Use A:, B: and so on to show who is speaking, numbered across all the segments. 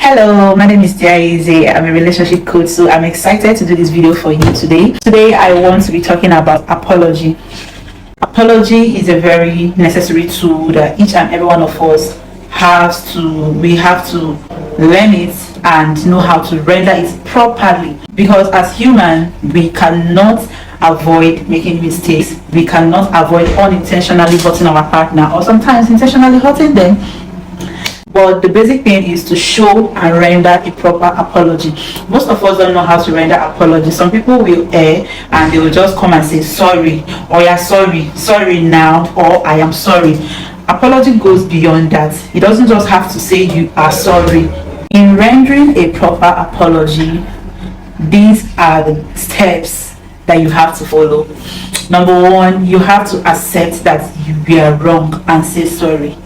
A: Hello, my name is Jaize. I'm a relationship coach, so I'm excited to do this video for you today. Today, I want to be talking about apology. Apology is a very necessary tool that each and every one of us we have to learn it and know how to render it properly, because as human we cannot avoid making mistakes. We cannot avoid unintentionally hurting our partner or sometimes intentionally hurting them. But the basic thing is to show and render a proper apology. Most of us don't know how to render apology. Some people will err and they will just come and say sorry, or yeah, sorry now, or I am sorry. Apology goes beyond that. It doesn't just have to say you are sorry. In rendering a proper apology, these are the steps that you have to follow. Number one, you have to accept that you were wrong and say sorry.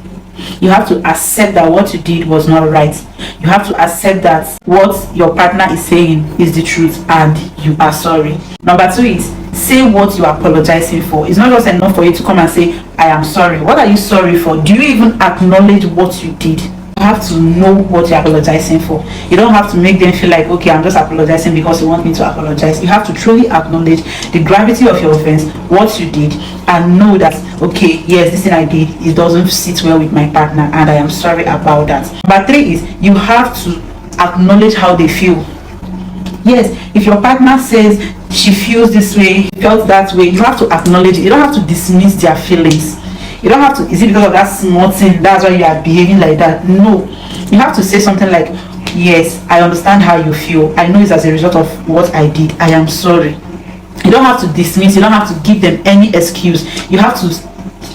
A: You have to accept that what you did was not right. You have to accept that what your partner is saying is the truth and you are sorry. Number two is say what you are apologizing for. It's not just enough for you to come and say I am sorry. What are you sorry for? Do you even acknowledge what you did? You have to know what you're apologizing for. You don't have to make them feel like, okay, I'm just apologizing because you want me to apologize. You have to truly acknowledge the gravity of your offense, what you did, and know that, okay, yes, this thing I did, it doesn't sit well with my partner and I am sorry about that. Number three is you have to acknowledge how they feel. Yes, if your partner says she feels this way, felt that way, you have to acknowledge it. You don't have to dismiss their feelings. You don't have to, is it because of that small thing, that's why you are behaving like that? No. You have to say something like, yes, I understand how you feel. I know it's as a result of what I did. I am sorry. You don't have to dismiss. You don't have to give them any excuse. You have to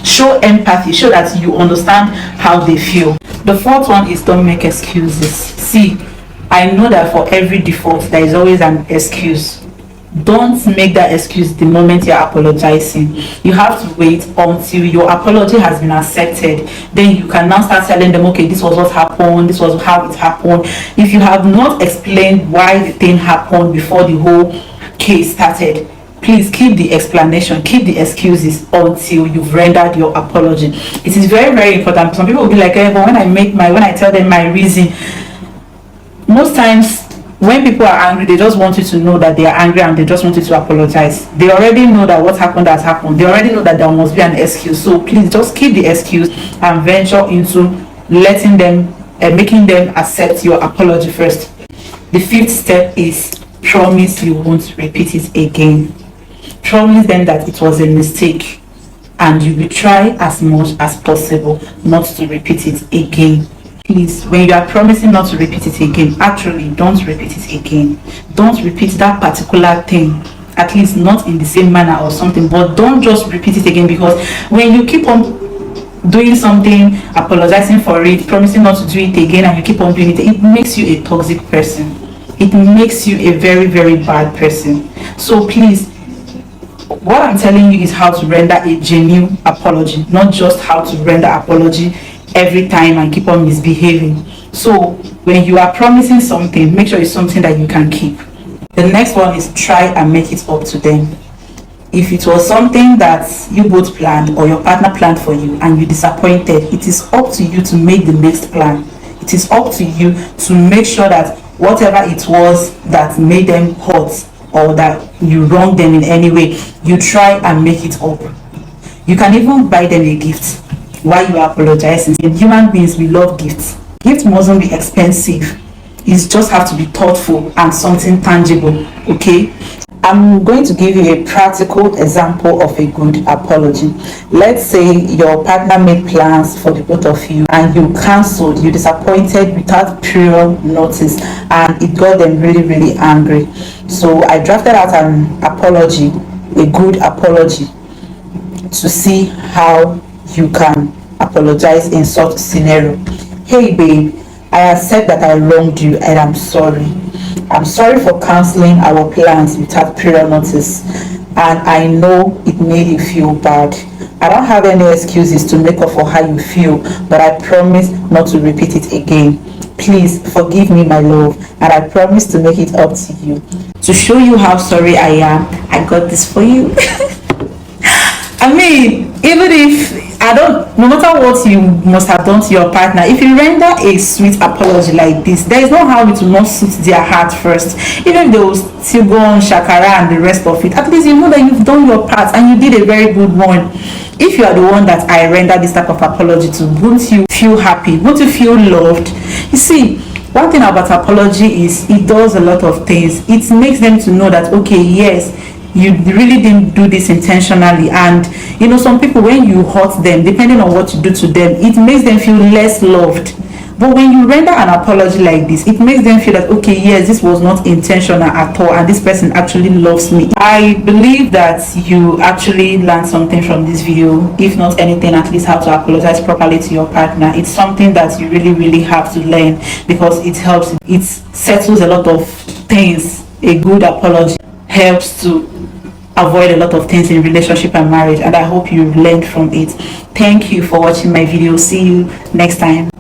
A: show empathy, show that you understand how they feel. The fourth one is don't make excuses. See, I know that for every default, there is always an excuse. Don't make that excuse the moment you're apologizing. You have to wait until your apology has been accepted. Then you can now start telling them, okay, this was what happened, this was how it happened. If you have not explained why the thing happened before the whole case started, please keep the explanation, keep the excuses until you've rendered your apology. It is very, very important. Some people will be like, but when I tell them my reason, most times when people are angry, they just want you to know that they are angry and they just want you to apologize. They already know that what happened has happened. They already know that there must be an excuse. So please just keep the excuse and venture into letting them making them accept your apology first. The fifth step is promise you won't repeat it again. Promise them that it was a mistake and you will try as much as possible not to repeat it again. Please, when you are promising not to repeat it again, actually don't repeat it again. Don't repeat that particular thing, at least not in the same manner or something, but don't just repeat it again, because when you keep on doing something, apologizing for it, promising not to do it again, and you keep on doing it, it makes you a toxic person. It makes you a very, very bad person. So please, what I'm telling you is how to render a genuine apology, not just how to render apology every time and keep on misbehaving. So when you are promising something, make sure it's something that you can keep. The next one is try and make it up to them. If it was something that you both planned or your partner planned for you and you disappointed, it is up to you to make the next plan. It is up to you to make sure that whatever it was that made them hurt or that you wronged them in any way, you try and make it up. You can even buy them a gift while you are apologizing. In human beings, we love gifts. Gift mustn't be expensive. It just have to be thoughtful and something tangible. Okay, I'm going to give you a practical example of a good apology. Let's say your partner made plans for the both of you and you cancelled, you disappointed without prior notice, and it got them really, really angry. So I drafted out an apology, a good apology, to see how you can apologize in such scenario. Hey babe, I accept that I wronged you and I'm sorry. I'm sorry for cancelling our plans without prior notice, and I know it made you feel bad. I don't have any excuses to make up for how you feel, but I promise not to repeat it again. Please forgive me, my love, and I promise to make it up to you. To show you how sorry I am, I got this for you. I mean, even if no matter what you must have done to your partner, if you render a sweet apology like this, there is no how it will not suit their heart first. Even if they will still go on shakara and the rest of it, at least you know that you've done your part and you did a very good one. If you are the one that I render this type of apology to, won't you feel happy? Won't you feel loved? You see, one thing about apology is it does a lot of things. It makes them to know that, okay, yes, you really didn't do this intentionally. And you know, some people, when you hurt them, depending on what you do to them, it makes them feel less loved. But when you render an apology like this, it makes them feel that, okay, yes, this was not intentional at all and this person actually loves me. I believe that you actually learned something from this video. If not anything, at least how to apologize properly to your partner. It's something that you really have to learn, because it helps. It settles a lot of things. A good apology helps to avoid a lot of things in relationship and marriage, and I hope you've learned from it. Thank you for watching my video. See you next time.